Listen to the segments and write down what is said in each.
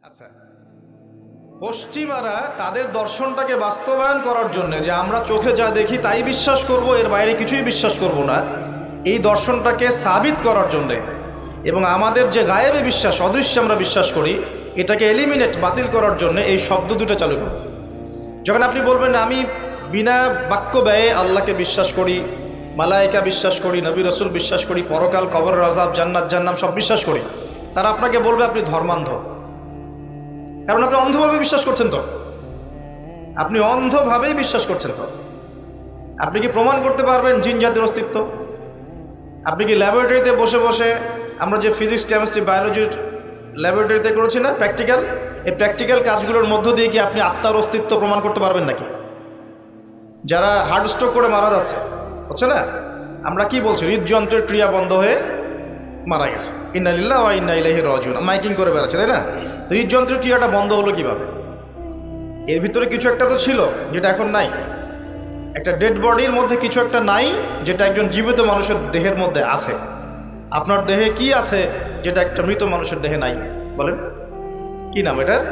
আচ্ছা, পশ্চিমারা তাদের দর্শনটাকে বাস্তবায়ন করার জন্য যে আমরা চোখে যা দেখি তাই বিশ্বাস করব, এর বাইরে কিছুই বিশ্বাস করব না, এই দর্শনটাকে সাবিত করার জন্যে এবং আমাদের যে গায়েবে বিশ্বাস, অদৃশ্যে আমরা বিশ্বাস করি, এটাকে এলিমিনেট, বাতিল করার জন্য এই শব্দ দুটো চালু করেছে। যখন আপনি বলবেন আমি বিনা বাক্য ব্যয়ে আল্লাহকে বিশ্বাস করি, মালায়েকা বিশ্বাস করি, নবী রসুল বিশ্বাস করি, পরকাল, কবর, আযাব, জান্নাত, জাহান্নাম সব বিশ্বাস করি, তারা আপনাকে বলবে আপনি ধর্মান্ধ। কারণ আপনি অন্ধভাবে বিশ্বাস করছেন। তো আপনি অন্ধভাবেই বিশ্বাস করছেন। তো আপনি কি প্রমাণ করতে পারবেন জিন জাতির অস্তিত্ব? আপনি কি ল্যাবরেটরিতে বসে বসে, আমরা যে ফিজিক্স, কেমিস্ট্রি, বায়োলজির ল্যাবরেটরিতে করেছি না প্র্যাকটিক্যাল, এই প্র্যাকটিক্যাল কাজগুলোর মধ্য দিয়ে কি আপনি আত্মার অস্তিত্ব প্রমাণ করতে পারবেন নাকি? যারা হার্ট স্ট্রোক করে মারা যাচ্ছে, হচ্ছে না, আমরা কি বলছি, হৃদযন্ত্রের ক্রিয়া বন্ধ হয়ে মারা গেছে, ইন্না লিল্লাহি ওয়া ইন্না ইলাইহি রাজিউন, মাইকিং করে বেড়াচ্ছে, তাই না? তো হৃদযন্ত্রের ক্রিয়াটা বন্ধ হলো কিভাবে? এর ভিতরে কিছু একটা তো ছিল যেটা এখন নাই। একটা ডেড বডির মধ্যে কিছু একটা নাই যেটা একজন জীবিত মানুষের দেহের মধ্যে আছে। আপনার দেহে কি আছে যেটা একটা মৃত মানুষের দেহে নাই? বলেন কি নাম এটার?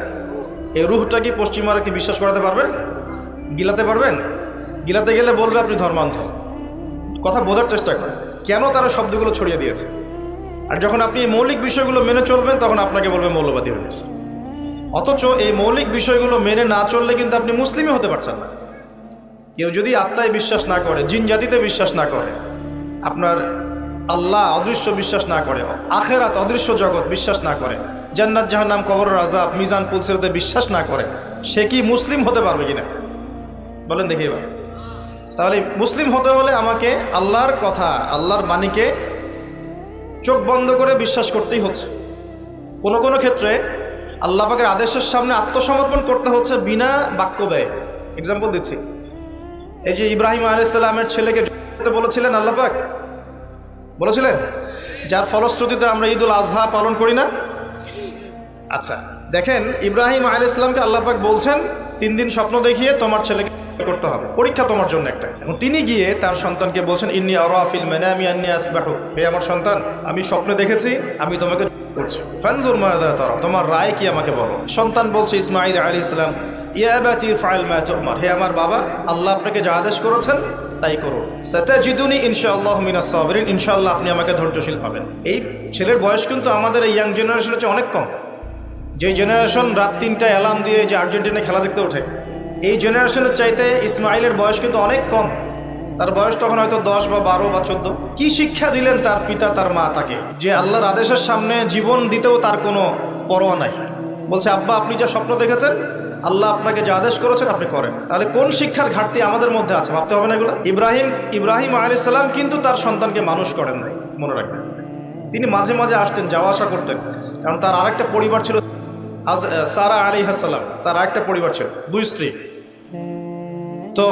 এই রুহটা কি পশ্চিমারা কি বিশ্বাস করাতে পারবেন? গিলাতে পারবেন? গিলাতে গেলে বলবে আপনি ধর্মান্ধ। কথা বোঝার চেষ্টা করেন কেন তারা শব্দগুলো ছড়িয়ে দিয়েছে। আর যখন আপনি এই মৌলিক বিষয়গুলো মেনে চলবেন তখন আপনাকে বলবে মৌলবাদী হয়ে গেছে। অথচ এই মৌলিক বিষয়গুলো মেনে না চললে কিন্তু আপনি মুসলিমই হতে পারছেন না। কেউ যদি আত্মায় বিশ্বাস না করে, জিন জাতিতে বিশ্বাস না করে, আপনার আল্লাহ অদৃশ্য বিশ্বাস না করে, আখেরাত অদৃশ্য জগৎ বিশ্বাস না করে, জান্নাত, জাহান্নাম, কবর, আযাব, মিজান, পুলসিরাতে বিশ্বাস না করে, সে কি মুসলিম হতে পারবে কিনা বলেন দেখি এবার। তাহলে মুসলিম হতে হলে আমাকে আল্লাহর কথা, আল্লাহর বাণীকে চোখ বন্ধ করে বিশ্বাস করতেই হচ্ছে। কোনো কোনো ক্ষেত্রে আল্লাহ পাকের আদেশের সামনে আত্মসমর্পণ করতে হচ্ছে বিনা বাক্য ব্যয়। এক্সাম্পল দিচ্ছি, এই যে ইব্রাহিম আলাইহিস সালামের ছেলেকে বলেছিলেন, আল্লাহ পাক বলেছিলেন, যার ফলশ্রুতিতে আমরা ঈদুল আজহা পালন করি না। আচ্ছা দেখেন, ইব্রাহিম আলাইহিস সালামকে আল্লাহ পাক বলছেন 3 দিন স্বপ্ন দেখিয়ে তোমার ছেলেকে করতে হবে, পরীক্ষা তোমার জন্য একটা। এবং তিনি গিয়ে তার সন্তানকে বলছেন, ইন্নী আরা ফিল মানামি আন্নী আসবাহু, হে আমার সন্তান, আমি স্বপ্নে দেখেছি আমি তোমাকে করছি, ফানজুর মাযা তারা, তোমার রায় কি আমাকে বলো। সন্তান বলছে, ইসমাঈল আলাইহিস সালাম, ইয়া আবাতি ফাআল মা তু'মার, হে আমার বাবা, আল্লাহ আপনাকে যা আদেশ করেছেন তাই করুন, সাতাজিদুনি ইনশাআল্লাহু মিনাস সাবিরিন, ইনশাআল্লাহ আপনি আমাকে ধৈর্যশীল হবেন। এই ছেলের বয়স কিন্তু আমাদের এই ইয়াং জেনারেশনের চেয়ে অনেক কম। যে জেনারেশন রাত 3টায় অ্যালার্ম দিয়ে যে আর্জেন্টিনা খেলা দেখতে ওঠে, এই জেনারেশনের চাইতে ইসমাইলের বয়স কিন্তু অনেক কম। তার বয়স তখন হয়তো 10 বা 12 বা 14। কি শিক্ষা দিলেন তার পিতা, তার মা তাকে, যে আল্লাহর আদেশের সামনে জীবন দিতেও তার কোনো পরোয়া নাই। বলছে, আব্বা আপনি যা স্বপ্ন দেখেছেন, আল্লাহ আপনাকে যা আদেশ করেছেন আপনি করেন। তাহলে কোন শিক্ষার ঘাটতি আমাদের মধ্যে আছে ভাবতে হবে না এগুলো। ইব্রাহিম আলাইহিস সালাম কিন্তু তার সন্তানকে মানুষ করেন নাই, মনে রাখবেন। তিনি মাঝে মাঝে আসতেন, যাওয়া আসা করতেন, কারণ তার আরেকটা পরিবার ছিল, সারা আলাইহিস সালাম, তার আরেকটা পরিবার ছিল, 2 স্ত্রী। তো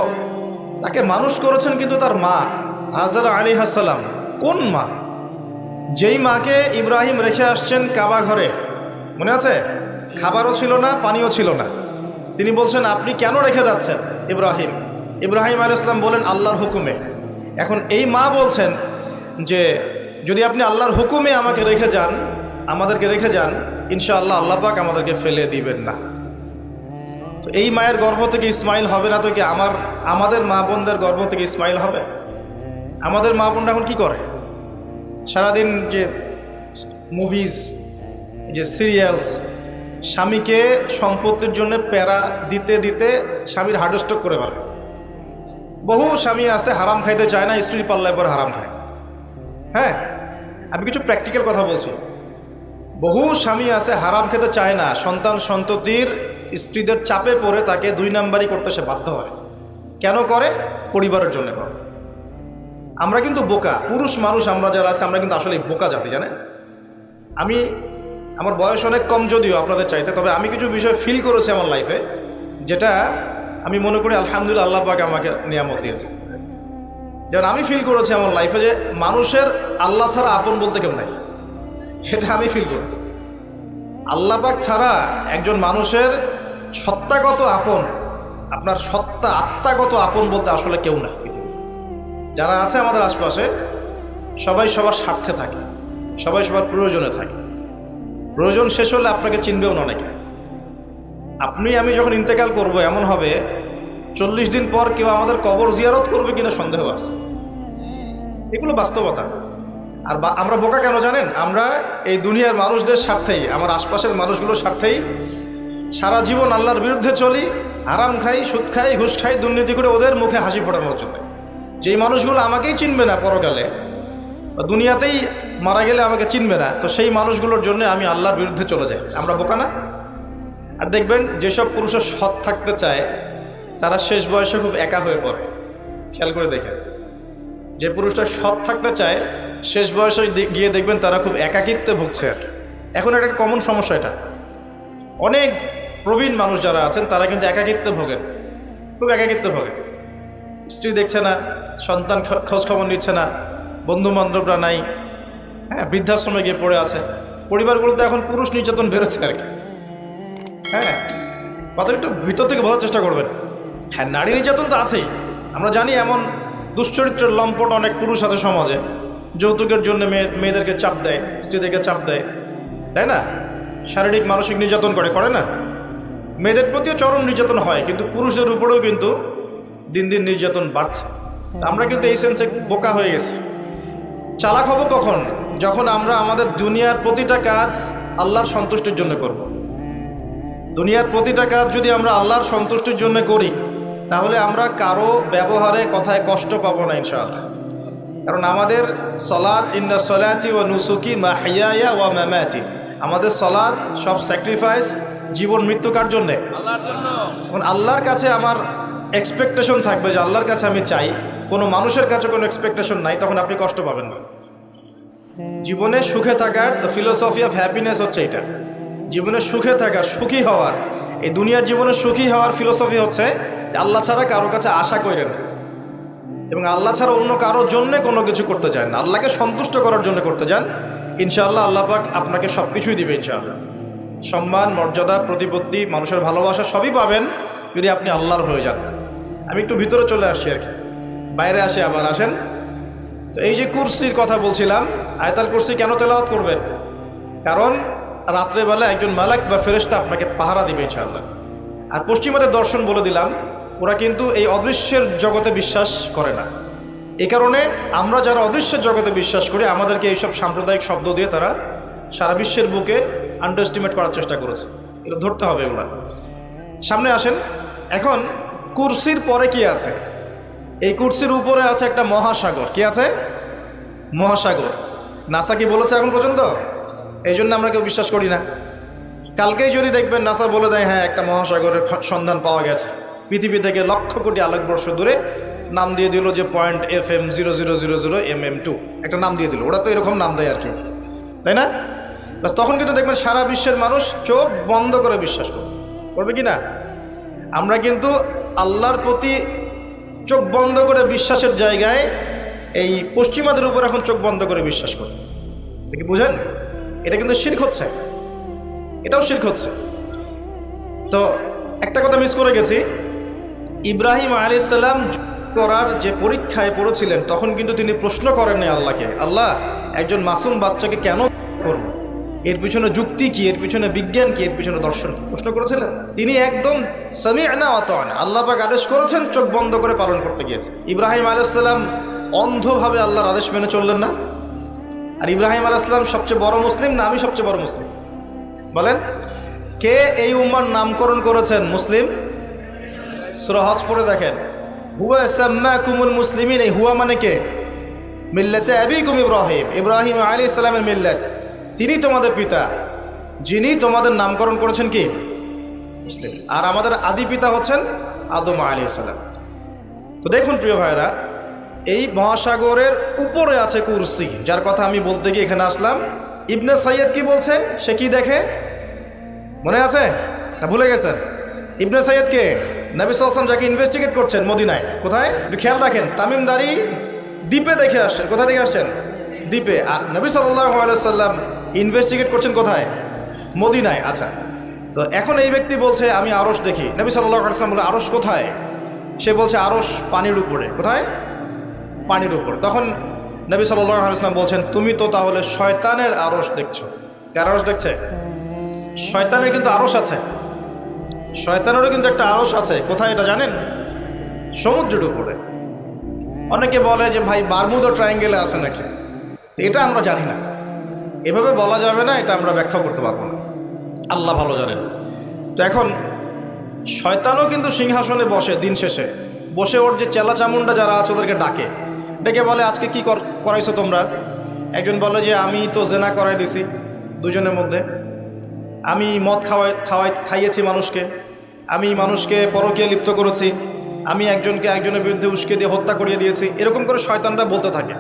তাকে মানুষ করেছেন কিন্তু তার মা হাজরা আলাইহিস সালাম। কোন মা? যেই মাকে ইব্রাহিম রেখে আসছেন কাবা ঘরে, মনে আছে? খাবারও ছিল না, পানিও ছিল না। তিনি বলছেন, আপনি কেন রেখে যাচ্ছেন ইব্রাহিম আলাইহিস সালাম বলেন, আল্লাহর হুকুমে। এখন এই মা বলছেন যে যদি আপনি আল্লাহর হুকুমে আমাকে রেখে যান, আমাদেরকে রেখে যান, ইনশাআল্লাহ আল্লাহ পাক আমাদেরকে ফেলে দিবেন না। তো এই মায়ের গর্ভ থেকে ইসমাইল হবে না তো কি আমাদের মা বোনদের গর্ভ থেকে ইসমাইল হবে? আমাদের মা বোনরা এখন কি করে? সারাদিন যে মুভিজ, যে সিরিয়ালস, স্বামীকে সম্পত্তির জন্য প্যারা দিতে দিতে স্বামীর হার্ট স্ট্রোক করে ফেলে। বহু স্বামী আছে হারাম খাইতে চায় না, স্ত্রীর পাল্লায় পরে হারাম খায়। হ্যাঁ, আমি কিছু প্র্যাকটিক্যাল কথা বলছি। বহু স্বামী আছে হারাম খেতে চায় না, সন্তান সন্ততির স্ত্রীদের চাপে পড়ে তাকে 2 নাম্বারই করতে সে বাধ্য হয়। কেন করে? পরিবারের জন্য করে। আমরা কিন্তু বোকা পুরুষ মানুষ, আমরা যারা আছে আমরা কিন্তু আসলে বোকা জাতি, জানেন? আমার বয়স অনেক কম যদিও আপনাদের চাইতে, তবে আমি কিছু বিষয় ফিল করেছি আমার লাইফে, যেটা আমি মনে করি আলহামদুলিল্লাহ আল্লাহ পাক আমাকে নিয়ামত দিয়েছে। যেমন আমি ফিল করেছি আমার লাইফে যে মানুষের আল্লাহ ছাড়া আপন বলতে কেউ নাই, এটা আমি ফিল করেছি। আল্লাহ পাক ছাড়া একজন মানুষের সত্তাগত আপন, আপনার সত্তা আত্মাগত আপন বলতে আসলে কেউ না। যারা আছে আমাদের আশপাশে সবাই সবার স্বার্থে থাকে, সবাই সবার প্রয়োজনে থাকে। প্রয়োজন শেষ হলে আপনাকে চিনবেও না অনেকে। আপনি আমি যখন ইন্তেকাল করব এমন হবে 40 দিন পর কেউ আমাদের কবর জিয়ারত করবে কিনা সন্দেহ আছে। এগুলো বাস্তবতা। আর আমরা বোকা কেন জানেন? আমরা এই দুনিয়ার মানুষদের স্বার্থেই, আমার আশপাশের মানুষগুলোর স্বার্থেই সারা জীবন আল্লাহর বিরুদ্ধে চলি, হারাম খাই, সুদ খাই, ঘুষ খাই, দুর্নীতি করে ওদের মুখে হাসি ফোটানোর জন্য। যেই মানুষগুলো আমাকেই চিনবে না পরকালে, দুনিয়াতেই মারা গেলে আমাকে চিনবে না, তো সেই মানুষগুলোর জন্য আমি আল্লাহর বিরুদ্ধে চলে যাই। আমরা বোকা না? আর দেখবেন যেসব পুরুষের সৎ থাকতে চায় তারা শেষ বয়সে খুব একা হয়ে পড়ে। খেয়াল করে দেখেন, যে পুরুষটা সৎ থাকতে চায় শেষ বয়সে গিয়ে দেখবেন তারা খুব একাকিত্বে ভুগছে। আর এখন এটা একটা কমন সমস্যা। এটা অনেক প্রবীণ মানুষ যারা আছেন তারা কিন্তু একাকিত্বে ভোগেন, খুব একাকিত্বে ভোগেন। স্ত্রী দেখছে না, সন্তান খোঁজ খবর নিচ্ছে না, বন্ধু বান্ধবরা নাই, হ্যাঁ, বৃদ্ধাশ্রমে গিয়ে পড়ে আছে। পরিবারগুলোতে এখন পুরুষ নির্যাতন বেরোচ্ছে আর কি। হ্যাঁ, কথা একটু ভিতর থেকে বোঝার চেষ্টা করবেন। হ্যাঁ, নারী নির্যাতন তো আছেই, আমরা জানি। এমন দুশ্চরিত্রের লম্পট অনেক পুরুষ আছে সমাজে, যৌতুকের জন্য মেয়েদেরকে চাপ দেয়, স্ত্রীদেরকে চাপ দেয়, তাই না? শারীরিক মানসিক নির্যাতন করে না? মেয়েদের প্রতিও চরম নির্যাতন হয়, কিন্তু পুরুষদের উপরেও কিন্তু দিন দিন নির্যাতন বাড়ছে। আমরা কিন্তু এই সেন্সে বোকা হয়ে গেছি। চালাক হব কখন? যখন আমরা আমাদের দুনিয়ার প্রতিটা কাজ আল্লাহর সন্তুষ্টির জন্য করব। দুনিয়ার প্রতিটা কাজ যদি আমরা আল্লাহর সন্তুষ্টির জন্য করি, তাহলে আমরা কারো ব্যবহারে কথায় কষ্ট পাবো না ইনশাআল্লাহ। কারণ আমাদের সলাত, ইন্না সলাতি ওয়া নুসুকি মাহইয়ায়া ওয়া মামাতি, আমাদের সলাত সব স্যাক্রিফাইস, জীবন মৃত্যু কার জন্যে? আল্লাহর জন্য। এখন আল্লাহর কাছে আমার এক্সপেকটেশন থাকবে যে আল্লাহর কাছে আমি চাই, কোনো মানুষের কাছে কোনো এক্সপেকটেশন নাই, তখন আপনি কষ্ট পাবেন না। জীবনে সুখে থাকার দ্য ফিলোসফি অফ হ্যাপিনেস হচ্ছে এটা। জীবনে সুখে থাকার, সুখী হওয়ার, এই দুনিয়ার জীবনে সুখী হওয়ার ফিলোসফি হচ্ছে আল্লাহ ছাড়া কারোর কাছে আশা করেন এবং আল্লাহ ছাড়া অন্য কারোর জন্য কোনো কিছু করতে চান না, আল্লাহকে সন্তুষ্ট করার জন্য করতে যান। ইনশাআল্লাহ আল্লাহ পাক আপনাকে সব কিছুই দিবে ইনশাআল্লাহ। সম্মান, মর্যাদা, প্রতিপত্তি, মানুষের ভালোবাসা সবই পাবেন যদি আপনি আল্লাহর হয়ে যান। আমি একটু ভিতরে চলে আসছি আর কি, বাইরে আসে আবার আসেন। তো এই যে কুরসির কথা বলছিলাম, আয়াতুল কুরসি কেন তেলাওয়াত করবেন? কারণ রাত্রেবেলা একজন মালাক বা ফেরেশতা আপনাকে পাহারা দিবে ইনশাআল্লাহ। আর পশ্চিমাদের দর্শন বলে দিলাম, ওরা কিন্তু এই অদৃশ্যের জগতে বিশ্বাস করে না। এই কারণে আমরা যারা অদৃশ্যের জগতে বিশ্বাস করি, আমাদেরকে এইসব সাম্প্রদায়িক শব্দ দিয়ে তারা সারা বিশ্বের বুকে আন্ডারএস্টিমেট করার চেষ্টা করেছে। এগুলো ধরতে হবে। এগুলো সামনে আসেন। এখন কুরসির পরে কি আছে? এই কুরসির উপরে আছে একটা মহাসাগর। কি আছে? মহাসাগর। নাসা কি বলেছে এখন পর্যন্ত? এই জন্য আমরা কেউ বিশ্বাস করি না। কালকেই যদি দেখবেন নাসা বলে দেয় হ্যাঁ একটা মহাসাগরের সন্ধান পাওয়া গেছে, পৃথিবী থেকে লক্ষ কোটি আলোকবর্ষ দূরে, নাম দিয়ে দিল যে .FM0000mm2, একটা নাম দিয়ে দিল। ওরা তো এরকম নাম দেয় আর কি, তাই না? বাস তখন কিন্তু দেখবেন সারা বিশ্বের মানুষ চোখ বন্ধ করে বিশ্বাস করবে কি না? আমরা কিন্তু আল্লাহর প্রতি চোখ বন্ধ করে বিশ্বাসের জায়গায় এই পশ্চিমাদের উপর এখন চোখ বন্ধ করে বিশ্বাস করি। কি বুঝেন? এটা কিন্তু শিরক হচ্ছে, এটাও শিরক হচ্ছে। তো একটা কথা মিস করে গেছি, ইব্রাহিম আলাইহিস সালাম করার যে পরীক্ষায় পড়েছিলেন তখন কিন্তু তিনি প্রশ্ন করেননি আল্লাহকে, আল্লাহ একজন মাসুম বাচ্চাকে কেন করব, এর পিছনে যুক্তি কি, এর পিছনে বিজ্ঞান কি, এর পিছনে দর্শন, প্রশ্ন করেছিলেন? তিনি একদম সামি'না ওয়া আতা'না, আল্লাহ পাক আদেশ করেছেন, চোখ বন্ধ করে পালন করতে গিয়েছে। ইব্রাহিম আলাইহিস সালাম অন্ধভাবে আল্লাহর আদেশ মেনে চললেন না? আর ইব্রাহিম আলাইহিস সালাম সবচেয়ে বড় মুসলিম না আমি সবচেয়ে বড় মুসলিম? বলেন, কে এই উম্মার নামকরণ করেছেন মুসলিম? সূরা হজ পড়ে দেখেন, হুয়া সাম্মাকুমুল মুসলিমিন। এই হুয়া মানে কে? মিল্লাতে আবিকুম ইব্রাহিম, ইব্রাহিম আলাইহিস সালামের মিল্লাত, তিনি তোমাদের পিতা, যিনি তোমাদের নামকরণ করেছেন কি? মুসলিম। আর আমাদের আদি পিতা হচ্ছেন আদম আলাইহিস সালাম। তো দেখুন প্রিয় ভাইরা, এই মহাসাগরের উপরে আছে কুরসি, যার কথা আমি বলতে গিয়ে এখানে আসলাম। ইবনে সাইয়্যিদ কি বলছে? সে কি দেখে মনে আছে না ভুলে গেছেন? ইবনে সাইয়্যিদ কে? নবী সাল্লাল্লাহু আলাইহি ওয়াসাল্লাম যাকে ইনভেস্টিগেট করছেন মদিনায়। কোথায়? একটু খেয়াল রাখেন, তামিমদারি দ্বীপে দেখে আসছেন। কোথায় দেখে আসছেন? দ্বীপে। আর নবী সাল্লাল্লাহু আলাইহি ওয়াসাল্লাম ইনভেস্টিগেট করছেন কোথায়? মদিনায়। আচ্ছা, তো এখন এই ব্যক্তি বলছে আমি আরশ দেখি। নবী সাল্লাল্লাহু আলাইহি ওয়াসাল্লাম বলে আরশ কোথায়? সে বলছে আরশ পানির উপরে। কোথায়? পানির উপর। তখন নবী সাল্লাল্লাহু আলাইহি ওয়াসাল্লাম বলছেন তুমি তো তাহলে শয়তানের আরশ দেখছো। কার আরশ দেখছে? শয়তানের কিন্তু আরশ আছে। শয়তানেরও কিন্তু একটা আড়স আছে। কোথায় এটা জানেন? সমুদ্রের উপরে। অনেকে বলে যে ভাই বারমুদা ট্রায়াঙ্গেলে আছে নাকি, এটা আমরা জানি না, এভাবে বলা যাবে না, এটা আমরা ব্যাখ্যা করতে পারবো না, আল্লাহ ভালো জানেন। তো এখন শয়তানও কিন্তু সিংহাসনে বসে, দিন শেষে বসে ওর যে চেলা চামুন্ডা যারা আছে ওদেরকে ডাকে, ডেকে বলে আজকে কি করাইছো তোমরা? একজন বলে যে আমি তো জেনা করাই দিছি দুজনের মধ্যে, আমি মদ খাইয়েছি মানুষকে, আমি মানুষকে পরকীয়া লিপ্ত করেছি, আমি একজনকে একজনের বিরুদ্ধে উস্কে দিয়ে হত্যা করিয়ে দিয়েছি। এরকম করে শয়তানরা বলতে থাকে।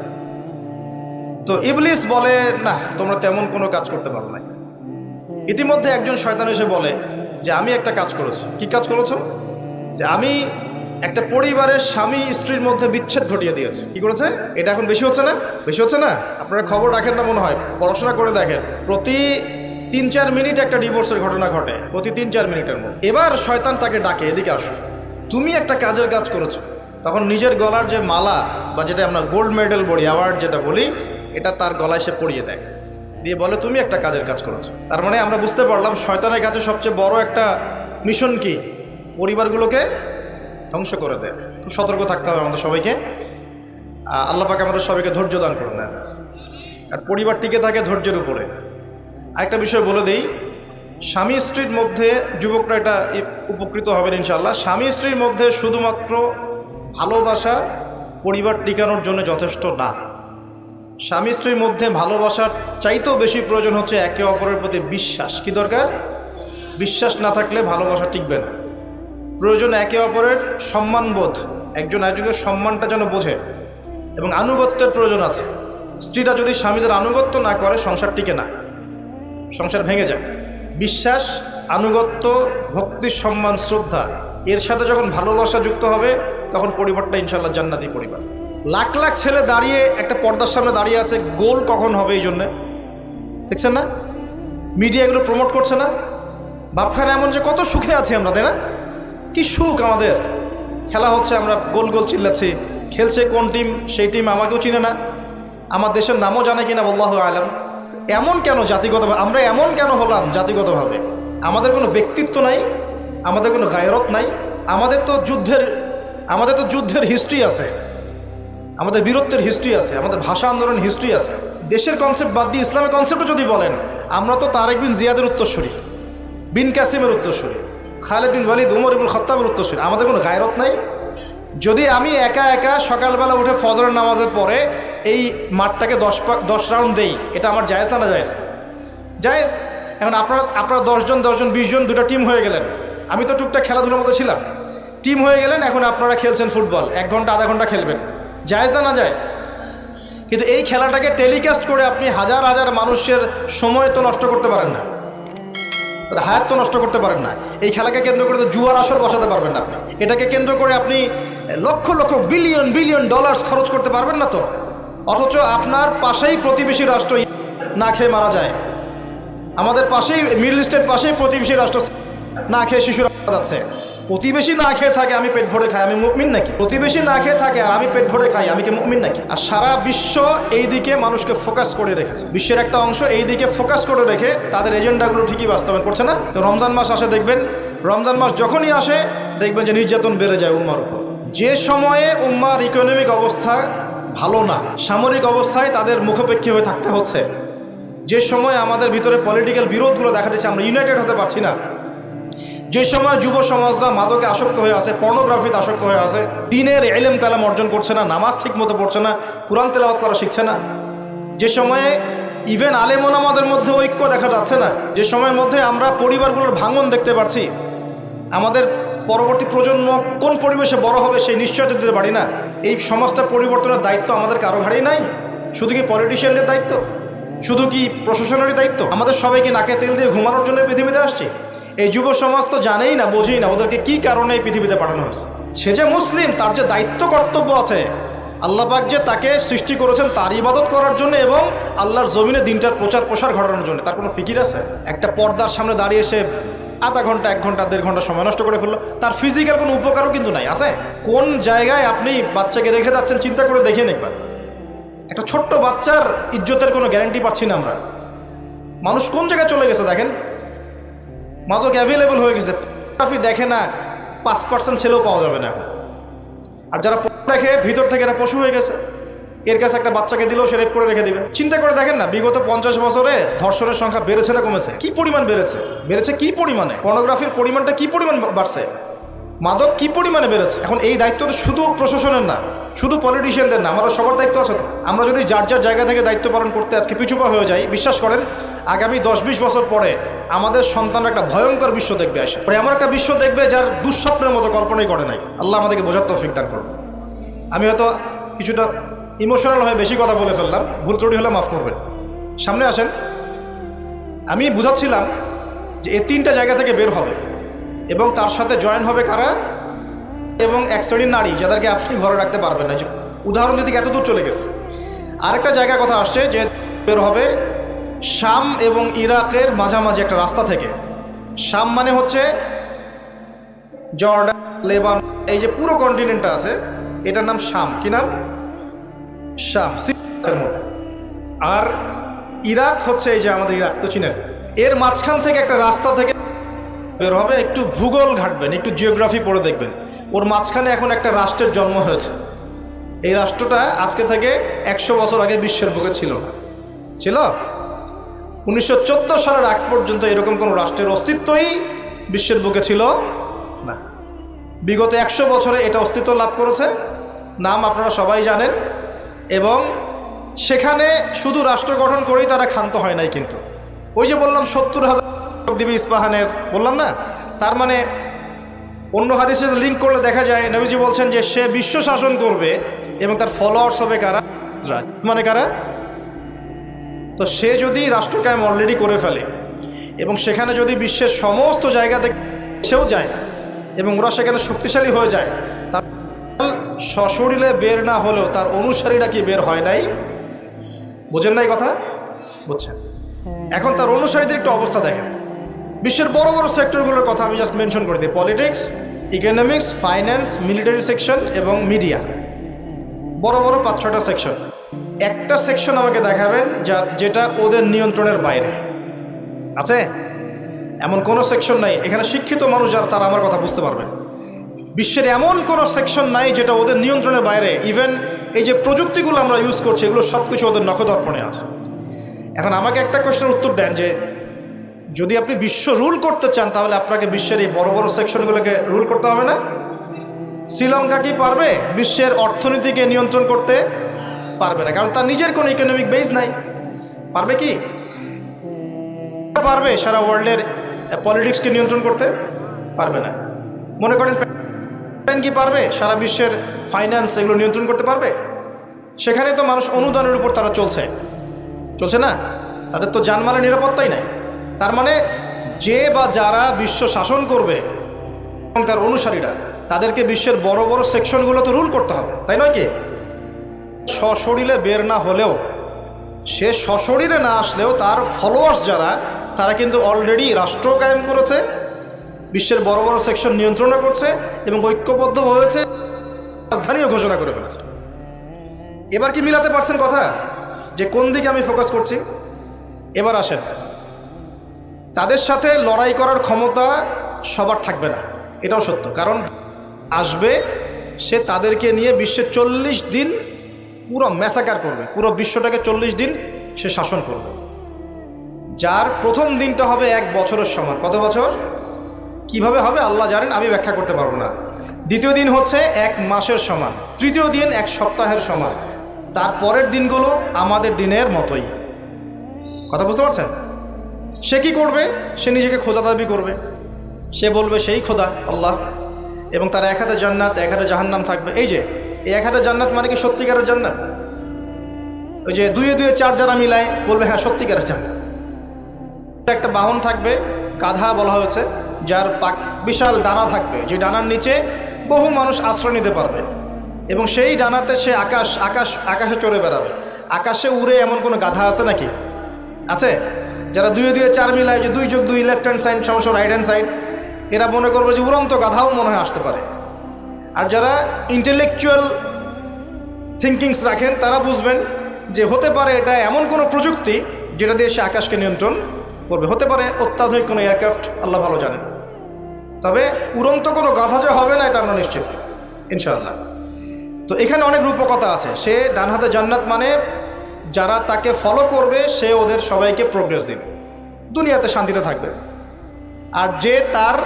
তো ইবলিস বলে না, তোমরা তেমন কোনো কাজ করতে পারো না। ইতিমধ্যে একজন শয়তান এসে বলে যে আমি একটা কাজ করেছি। কি কাজ করেছো? যে আমি একটা পরিবারের স্বামী স্ত্রীর মধ্যে বিচ্ছেদ ঘটিয়ে দিয়েছে। কি করেছে? এটা এখন বেশি হচ্ছে না? বেশি হচ্ছে না? আপনারা খবর রাখেন না মনে হয়, পড়াশোনা করে দেখেন, প্রতি 3-4 মিনিট একটা ডিভোর্সের ঘটনা ঘটে, প্রতি 3-4 মিনিটের মধ্যে। এবার শয়তান তাকে ডাকে, এদিকে আসো, তুমি একটা কাজের কাজ করেছো। তখন নিজের গলার যে মালা বা যেটা আমরা গোল্ড মেডেল বলি, অ্যাওয়ার্ড যেটা বলি, এটা তার গলায় সে পরিয়ে দেয়, দিয়ে বলে তুমি একটা কাজের কাজ করেছো। তার মানে আমরা বুঝতে পারলাম শয়তানের কাছে সবচেয়ে বড় একটা মিশন কি? পরিবারগুলোকে ধ্বংস করে দেয়। খুব সতর্ক থাকতে হবে আমাদের সবাইকে। আল্লাহ পাক আমাদের সবাইকে ধৈর্য দান করে নেন। আর পরিবার টিকে থাকে ধৈর্যের উপরে। আরেকটা বিষয় বলে দেই, স্বামী স্ত্রীর মধ্যে, যুবকরা এটা উপকৃত হবেন ইনশাআল্লাহ, স্বামী স্ত্রীর মধ্যে শুধুমাত্র ভালোবাসা পরিবার টিকানোর জন্য যথেষ্ট না। স্বামী স্ত্রীর মধ্যে ভালোবাসার চাইতেও বেশি প্রয়োজন হচ্ছে একে অপরের প্রতি বিশ্বাস। কি দরকার? বিশ্বাস না থাকলে ভালোবাসা টিকবে না। প্রয়োজন একে অপরের সম্মানবোধ, একজন একজনের সম্মানটা যেন বোঝে, এবং আনুগত্যের প্রয়োজন আছে। স্ত্রীরা যদি স্বামীদের আনুগত্য না করে সংসার টিকে না, সংসার ভেঙে যায়। বিশ্বাস, আনুগত্য, ভক্তি, সম্মান, শ্রদ্ধা, এর সাথে যখন ভালোবাসা যুক্ত হবে তখন পরিবারটা ইনশাআল্লাহ জান্নাতি পরিবার। লাখ লাখ ছেলে দাঁড়িয়ে একটা পর্দার সামনে দাঁড়িয়ে আছে, গোল কখন হবে এই জন্যে, দেখছেন না? মিডিয়া এগুলো প্রমোট করছে না? বাপখানে এমন যে কত সুখে আছি আমরা, তাই না? কি সুখ আমাদের! খেলা হচ্ছে, আমরা গোল গোল চিল্লাচ্ছি, খেলছে কোন টিম, সেই টিম আমাকেও চিনে না, আমার দেশের নামও জানে কিনা আল্লাহু আলাম। এমন কেন জাতিগতভাবে আমরা এমন কেন হলাম? জাতিগতভাবে আমাদের কোনো ব্যক্তিত্ব নাই, আমাদের কোনো গায়রত নাই। আমাদের তো যুদ্ধের হিস্ট্রি আছে, আমাদের বীরত্বের হিস্ট্রি আছে, আমাদের ভাষা আন্দোলন হিস্ট্রি আছে। দেশের কনসেপ্ট বাদ দিয়ে ইসলামের কনসেপ্টও যদি বলেন, আমরা তো তারেক বিন জিয়াদের উত্তরসূরি, বিন কাসিমের উত্তরসূরি, খালেদ বিন ওয়ালিদ, উমর ইবনুল খাত্তাবের উত্তরসূরি। আমাদের কোনো গায়রত নাই। যদি আমি একা একা সকালবেলা উঠে ফজরের নামাজের পরে এই মাঠটাকে 10 রাউন্ড দেই, এটা আমার জায়েজ না? না জায়েজ? জায়েজ। এখন আপনারা 10 জন 20 জন, দুটা টিম হয়ে গেলেন। আমি তো টুকটাক খেলাধুলার মধ্যে ছিলাম, টিম হয়ে গেলেন, এখন আপনারা খেলছেন ফুটবল, 1 ঘন্টা আধা ঘন্টা খেলবেন, জায়েজ না? না জায়েজ। কিন্তু এই খেলাটাকে টেলিকাস্ট করে আপনি হাজার হাজার মানুষের সময় তো নষ্ট করতে পারেন না, হায়াত তো নষ্ট করতে পারেন না। এই খেলাকে কেন্দ্র করে তো জুয়ার আসর বসাতে পারবেন না আপনি। এটাকে কেন্দ্র করে আপনি lakh lakh billion billion dollars খরচ করতে পারবেন না তো। অথচ আপনার পাশেই প্রতিবেশী রাষ্ট্র না খেয়ে মারা যায়, আমাদের পাশেই মিডল ইস্টের পাশেই প্রতিবেশী রাষ্ট্র না খেয়ে শিশুরা যাচ্ছে। প্রতিবেশী না খেয়ে থাকে, আমি পেট ভরে খাই, আমি মুমিন নাকি? প্রতিবেশী না খেয়ে থাকে আর আমি পেট ভরে খাই, আমি কি মুমিন নাকি? আর সারা বিশ্ব এই দিকে মানুষকে ফোকাস করে রেখেছে, বিশ্বের একটা অংশ এই দিকে ফোকাস করে রেখে তাদের এজেন্ডাগুলো ঠিকই বাস্তবায়ন করছে না। তো রমজান মাস আসে, দেখবেন রমজান মাস যখনই আসে দেখবেন যে নির্যাতন বেড়ে যায় উম্মার উপর। যে সময়ে উম্মার ইকোনমিক অবস্থা ভালো না, সামরিক অবস্থায় তাদের মুখাপেক্ষী হয়ে থাকতে হচ্ছে, যে সময় আমাদের ভিতরে পলিটিক্যাল বিরোধগুলো দেখা দিচ্ছে, আমরা ইউনাইটেড হতে পারছি না, যে সময় যুব সমাজরা মাদকে আসক্ত হয়ে আছে, পর্নোগ্রাফিতে আসক্ত হয়ে আছে, দিনের ইলম কালাম অর্জন করছে না, নামাজ ঠিক মতো পড়ছে না, কুরআন তেলাওয়াত করা শিখছে না, যে সময়ে ইভেন আলেম ওলামাদের মধ্যে ঐক্য দেখা যাচ্ছে না, যে সময়ের মধ্যে আমরা পরিবারগুলোর ভাঙন দেখতে পাচ্ছি, আমাদের পরবর্তী প্রজন্ম কোন পরিবেশে বড় হবে সেই নিশ্চয়তা দিতে পারি না। এই সমাজটা পরিবর্তনের দায়িত্ব আমাদের কারো ঘাড়েই নাই। শুধু কি পলিটিশিয়ানদের দায়িত্ব? শুধু কি প্রশাসনেরই দায়িত্ব? আমাদের সবাইকে নাকে তেল দিয়ে ঘুমানোর জন্য পৃথিবীতে আসছে। এই যুব সমাজ তো জানেই না, বোঝেই না ওদেরকে কি কারণে এই পৃথিবীতে পাঠানো হয়েছে। সে যে মুসলিম, তার যে দায়িত্ব কর্তব্য আছে, আল্লাহ পাক যে তাকে সৃষ্টি করেছেন তার ইবাদত করার জন্য এবং আল্লাহর জমিনে দিনটার প্রচার প্রসার ঘটানোর জন্য, তার কোনো ফিকির আছে? একটা পর্দার সামনে দাঁড়িয়ে সে আধা ঘন্টা 1 ঘন্টা 1.5 ঘন্টা সময় নষ্ট করে ফেললো, তার ফিজিক্যাল কোনো উপকারও কিন্তু নাই। আছে? কোন জায়গায় আপনি বাচ্চাকে রেখে যাচ্ছেন চিন্তা করে দেখেন একবার। একটা ছোট্ট বাচ্চার ইজ্জতের কোনো গ্যারান্টি পাচ্ছি না আমরা। মানুষ কোন জায়গায় চলে গেছে দেখেন, মাদক অ্যাভেলেবল হয়ে গেছে, পর্নোগ্রাফি দেখে না 5% ছেলেও পাওয়া যাবে না এখন। আর যারা দেখে ভিতর থেকে এরা পশু হয়ে গেছে। এর কাছে একটা বাচ্চাকে দিলেও সে রেপ করে রেখে দিবে। চিন্তা করে দেখেন না, বিগত 50 বছরে ধর্ষণের সংখ্যা বেড়েছে না কমেছে? কি পরিমাণ বেড়েছে? বেড়েছে কি পরিমাণে? পর্নোগ্রাফির পরিমাণটা কি পরিমাণ বাড়ছে? মাদক কি পরিমাণে বেড়েছে? এখন এই দায়িত্ব তো শুধু প্রশাসনের না, শুধু পলিটিশিয়ানদের না, আমাদের সবার দায়িত্ব আছে তো। আমরা যদি যার যার জায়গা থেকে দায়িত্ব পালন করতে আজকে পিছুপা হয়ে যাই, বিশ্বাস করেন আগামী 10-20 বছর পরে আমাদের সন্তানরা একটা ভয়ঙ্কর বিশ্ব দেখবে আসে। এমন একটা বিশ্ব দেখবে যার দুঃস্বপ্নের মতো কল্পনাই করে নাই। আল্লাহ আমাদেরকে বোঝার তৌফিক দান করুন। আমি হয়তো কিছুটা ইমোশনাল হয়ে বেশি কথা বলে ফেললাম, ভুল ত্রুটি হলে মাফ করবেন। সামনে আসেন। আমি বুঝাচ্ছিলাম যে এই 3টা জায়গা থেকে বের হবে এবং তার সাথে জয়েন হবে কারা? এবং এক শ্রেণীর নারী যাদেরকে আপনি ঘরে রাখতে পারবেন না। উদাহরণ যদি এত দূর চলে গেছে। আরেকটা জায়গার কথা আসছে যে বের হবে শাম এবং ইরাকের মাঝামাঝি একটা রাস্তা থেকে। শাম মানে হচ্ছে জর্ডান, লেবানন, এই যে পুরো কন্টিনেন্টটা আছে এটার নাম শাম। কি নাম? শাম, সিরিয়ার মধ্যে। আর ইরাক হচ্ছে এই যে আমাদের ইরাক তো চিনেন, এর মাঝখান থেকে একটা রাস্তা থেকে বের হবে। একটু ভূগোল ঘাটবেন, একটু জিওগ্রাফি পড়ে দেখবেন, ওর মাঝখানে এখন একটা রাষ্ট্রের জন্ম হয়েছে। এই রাষ্ট্রটা আজকে থেকে 100 বছর আগে বিশ্বের বুকে ছিল না। ছিল 1914 সালের আগ পর্যন্ত এরকম কোনো রাষ্ট্রের অস্তিত্বই বিশ্বের বুকে ছিল না। বিগত 100 বছরে এটা অস্তিত্ব লাভ করেছে। নাম আপনারা সবাই জানেন। এবং সেখানে শুধু রাষ্ট্র গঠন করেই তারা ক্ষান্ত হয় নাই। কিন্তু ওই যে বললাম 70,000 দিবি ইস্পাহানের, বললাম না? তার মানে অন্য হাদিসের লিঙ্ক করলে দেখা যায় নবীজি বলছেন যে সে বিশ্ব শাসন করবে এবং তার ফলোয়ার্স হবে কারা? মানে কারা? তো সে যদি রাষ্ট্র কায়েম অলরেডি করে ফেলে এবং সেখানে যদি বিশ্বের সমস্ত জায়গা থেকে সেও যায় এবং ওরা সেখানে শক্তিশালী হয়ে যায়, তার সশরীরে বের না হলেও তার অনুসারীরা কি বের হয় নাই? বোঝেন নাই কথা? বুঝছেন? এখন তার অনুসারীদের একটু অবস্থা দেখেন। বিশ্বের বড় বড় সেক্টরগুলোর কথা আমি জাস্ট মেনশন করে দিই। Politics, economics, finance, military section এবং মিডিয়া। বড় বড় 5-6টা সেকশন। একটা সেকশন আমাকে দেখাবেন যেটা ওদের নিয়ন্ত্রণের বাইরে আছে? এমন কোনো সেকশন নাই। এখানে শিক্ষিত মানুষ যারা তারা আমার কথা বুঝতে পারবেন। বিশ্বের এমন কোনো সেকশন নাই যেটা ওদের নিয়ন্ত্রণের বাইরে। ইভেন এই যে প্রযুক্তিগুলো আমরা ইউজ করছি এগুলো সব কিছু ওদের নখদর্পণে আছে। এখন আমাকে একটা কোয়েশ্চেনের উত্তর দেন যে যদি আপনি বিশ্ব রুল করতে চান তাহলে আপনাকে বিশ্বের এই বড় বড় সেকশনগুলোকে রুল করতে হবে না? শ্রীলঙ্কা কি পারবে বিশ্বের অর্থনীতিকে নিয়ন্ত্রণ করতে? পারবে না, কারণ তার নিজের কোনো ইকোনমিক বেস নাই। পারবে কি? পারবে সারা ওয়ার্ল্ডের পলিটিক্সকে নিয়ন্ত্রণ করতে? পারবে না। মনে করেন কি পারবে সারা বিশ্বের ফাইন্যান্স এগুলো নিয়ন্ত্রণ করতে পারবে? সেখানে তো মানুষ অনুদানের উপর তারা চলছে না? তাদের তো জানমালের নিরাপত্তাই নাই। তার মানে যে বা যারা বিশ্ব শাসন করবে এবং তার অনুসারীরা তাদেরকে বিশ্বের বড় বড় সেকশনগুলো তো রুল করতে হবে, তাই নয় কি? সশরীরে বের না হলেও, সে সশরীরে না আসলেও তার ফলোয়ার্স যারা তারা কিন্তু অলরেডি রাষ্ট্র কায়েম করেছে, বিশ্বের বড় বড় সেকশন নিয়ন্ত্রণ করছে এবং ঐক্যবদ্ধ হয়েছে, রাজধানীও ঘোষণা করে ফেলেছে। এবার কি মিলাতে পারছেন কথা যে কোন দিকে আমি ফোকাস করছি? এবার আসেন, তাদের সাথে লড়াই করার ক্ষমতা সবার থাকবে না, এটাও সত্য। কারণ আসবে সে তাদেরকে নিয়ে বিশ্বে 40 দিন পুরো ম্যাসাকার করবে, পুরো বিশ্বটাকে 40 দিন সে শাসন করবে। যার প্রথম দিনটা হবে 1 বছরের সমান। কত বছর? কিভাবে হবে আল্লাহ জানেন, আমি ব্যাখ্যা করতে পারবো না। দ্বিতীয় দিন হচ্ছে 1 মাসের সমান, তৃতীয় দিন 1 সপ্তাহের সমান, তারপরের দিনগুলো আমাদের দিনের মতোই। কথা বুঝতে পারছেন? সে কি করবে? সে নিজেকে খোদা দাবি করবে। সে বলবে সেই খোদা আল্লাহ, এবং তার 1 হাতে জান্নাত 1 হাতে জাহান্নাম থাকবে। এই যে এই 1 হাতে জান্নাত মানে কি সত্যিকারের জান্নাত? ওই যে 2 2 4 যারা মিলায় বলবে হ্যাঁ সত্যিকারের জান্নাত। একটা বাহন থাকবে, গাধা বলা হয়েছে, যার বিশাল ডানা থাকবে, যে ডানার নিচে বহু মানুষ আশ্রয় নিতে পারবে এবং সেই ডানাতে সে আকাশে চড়ে বেড়াবে। আকাশে উড়ে এমন কোনো গাধা আছে নাকি? আছে? যারা 2 2 4 মিলায়, যে 2 যোগ 2 লেফট হ্যান্ড সাইড সমস্যা রাইট হ্যান্ড সাইড, এরা মনে করবে যে উড়ন্ত গাধাও মনে হয় আসতে পারে। আর যারা ইন্টেলেকচুয়াল থিঙ্কিংস রাখেন তারা বুঝবেন যে হতে পারে এটা এমন কোনো প্রযুক্তি যেটা দিয়ে সে আকাশকে নিয়ন্ত্রণ করবে। হতে পারে অত্যাধুনিক কোনো এয়ারক্রাফট, আল্লাহ ভালো জানেন। তো তবে উড়ন্ত কোনো গাধা যে হবে না এটা আমরা নিশ্চিত ইনশাআল্লাহ। তো এখানে অনেক রূপকথা আছে। সে ডান হাতে জান্নাত মানে যারা তাকে ফলো করবে সে ওদের সবাইকে প্রোগ্রেস দেবে, দুনিয়াতে শান্তিতে থাকবে। আর যে তার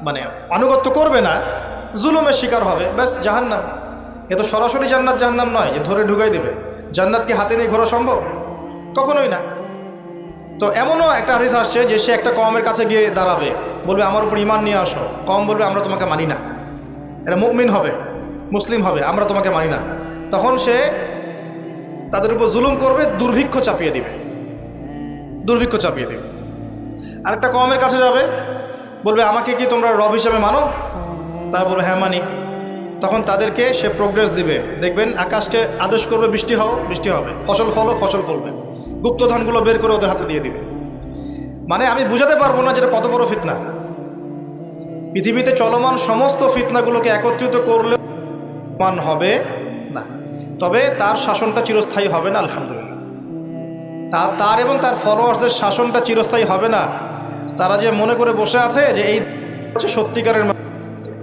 মানে আনুগত্য করবে না, জুলুমের শিকার হবে, ব্যাস জাহান্নাম। এ তো সরাসরি জান্নাত জাহান্নাম নয় যে ধরে ঢুকাই দেবে। জান্নাতকে হাতে নিয়ে ঘোরা সম্ভব? কখনোই না। তো এমনও একটা হাদিস আসছে যে সে একটা কওমের কাছে গিয়ে দাঁড়াবে, বলবে আমার উপর ঈমান নিয়ে আসো। কওম বলবে আমরা তোমাকে মানি না, এটা মুমিন হবে, মুসলিম হবে, আমরা তোমাকে মানি না। তখন সে তাদের উপর জুলুম করবে, দুর্ভিক্ষ চাপিয়ে দিবে, দুর্ভিক্ষ চাপিয়ে দিবে। আরেকটা কওমের কাছে যাবে, বলবে আমাকে কি তোমরা রব হিসেবে মানো? তারা বলবে হ্যাঁ মানি। তখন তাদেরকে সে প্রোগ্রেস দিবে, দেখবেন আকাশকে আদেশ করবে বৃষ্টি হও, বৃষ্টি হবে, ফসল ফলো, ফসল ফলবে, গুপ্তধনগুলো বের করে ওদের হাতে দিয়ে দিবে। মানে আমি বুঝাতে পারবো না যেটা কত বড় ফিতনা। পৃথিবীতে চলমান সমস্ত ফিতনাগুলোকে একত্রিত করলে মান হবে না, তবে তার শাসনটা চিরস্থায়ী হবে না আলহামদুলিল্লাহ। তার এবং তার ফলোয়ার্সদের শাসনটা চিরস্থায়ী হবে না। তারা যে মনে করে বসে আছে যে এই হচ্ছে সত্যিকারের,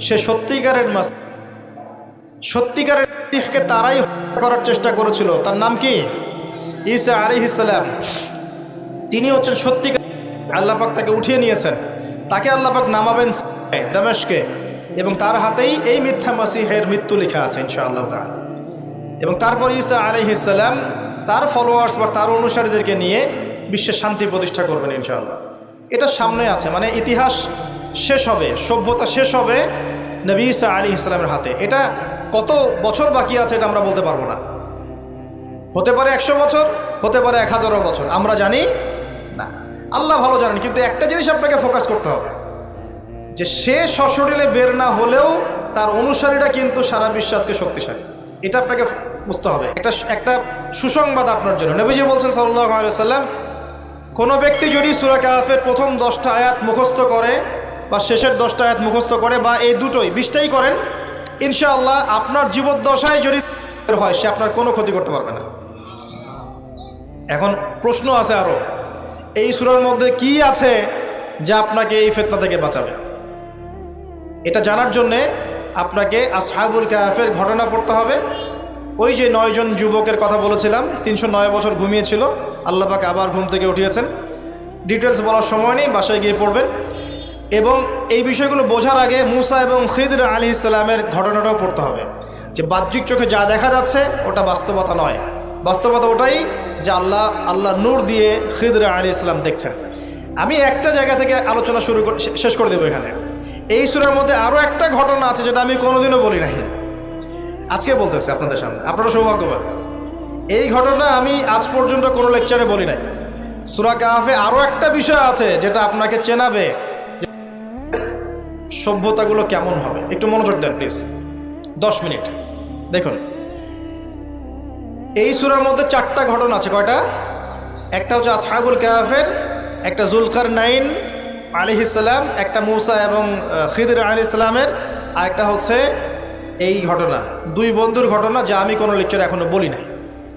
সে সত্যিকারের সত্যিকারের কে তারাই করার চেষ্টা করেছিল। তার নাম কি? ঈসা আলাইহিস সালাম। তিনি হচ্ছেন সত্যিকার। আল্লাহ পাক তাকে উঠিয়ে নিয়েছেন, তাকে আল্লাহ পাক নামাবেন দামেস্কে, এবং তার হাতেই এই মিথ্যা মাসিহের মৃত্যু লেখা আছে ইনশাআল্লাহ তাআলা। এবং তারপর ঈসা আলাইহিস সালাম তার ফলোয়ার্স বা তার অনুসারীদেরকে নিয়ে বিশ্বে শান্তি প্রতিষ্ঠা করবেন ইনশাআল্লাহ। এটা সামনে আছে, মানে ইতিহাস শেষ হবে, সভ্যতা শেষ হবে নবী ঈসা আলাইহিস সালামের হাতে। এটা কত বছর বাকি আছে এটা আমরা বলতে পারবো না। হতে পারে 100 বছর, হতে পারে 1000 বছর, আমরা জানি না, আল্লাহ ভালো জানেন। কিন্তু একটা জিনিস আপনাকে ফোকাস করতে হবে যে সে সশরীরে বের না হলেও তার অনুসারীরা কিন্তু সারা বিশ্বে আজকে শক্তিশালী। এটা আপনাকে বুঝতে হবে। একটা সুসংবাদ আপনার জন্য। নবীজি বলছেন সাল্লাল্লাহু আলাইহি ওয়াসাল্লাম, কোনো ব্যক্তি যদি সূরা কাহফের প্রথম 10টা আয়াত মুখস্থ করে বা শেষের 10টা আয়াত মুখস্থ করে বা এই দুটোই 20টাই করেন, ইনশাআল্লাহ আপনার জীবদ্দশায় যদি হয় সে আপনার কোনো ক্ষতি করতে পারবে না। এখন প্রশ্ন আছে আরো, এই সূরার মধ্যে কি আছে যা আপনাকে এই ফিতনা থেকে বাঁচাবে? এটা জানার জন্যে আপনাকে আসহাবুল কাহফের ঘটনা পড়তে হবে। ওই যে 9 জন যুবকের কথা বলেছিলাম, 309 বছর ঘুমিয়েছিল, আল্লাহ পাক আবার ঘুম থেকে উঠিয়েছেন। ডিটেলস বলার সময় নেই, বাসায় গিয়ে পড়বেন। এবং এই বিষয়গুলো বোঝার আগে মুসা এবং খিদর আলাইহিস সালামের ঘটনাটাও পড়তে হবে, যে বাহ্যিক চোখে যা দেখা যাচ্ছে ওটা বাস্তবতা নয়। বাস্তবতা ওটাই যে আল্লাহ নূর দিয়ে খিদর আলাইহিস সালাম দেখছেন। আমি একটা জায়গা থেকে আলোচনা শেষ করে দেবো এখানে। এই সূরার মধ্যে আরও একটা ঘটনা আছে যেটা আমি কোনোদিনও বলি নাই, আজকে বলতেছি আপনাদের সামনে। আপনারা সৌভাগ্যবান, এই ঘটনা আমি আজ পর্যন্ত কোনো লেকচারে বলি নাই। সূরা কাহফে আরও একটা বিষয় আছে যেটা আপনাকে চেনাবে সভ্যতাগুলো কেমন হবে। একটু মনোযোগ দেন প্লিজ, 10 মিনিট দেখুন। এই সূরার মধ্যে 4টা ঘটনা আছে। কয়টা? একটা হচ্ছে আসহাবুল কাহফের, একটা যুলকারনাইন আলাইহিস সালাম, একটা মুসা এবং খিদর আলাইহিস সালামের, আর একটা হচ্ছে এই ঘটনা, 2 বন্ধুর ঘটনা যা আমি কোনো লেকচারে এখনো বলি নাই।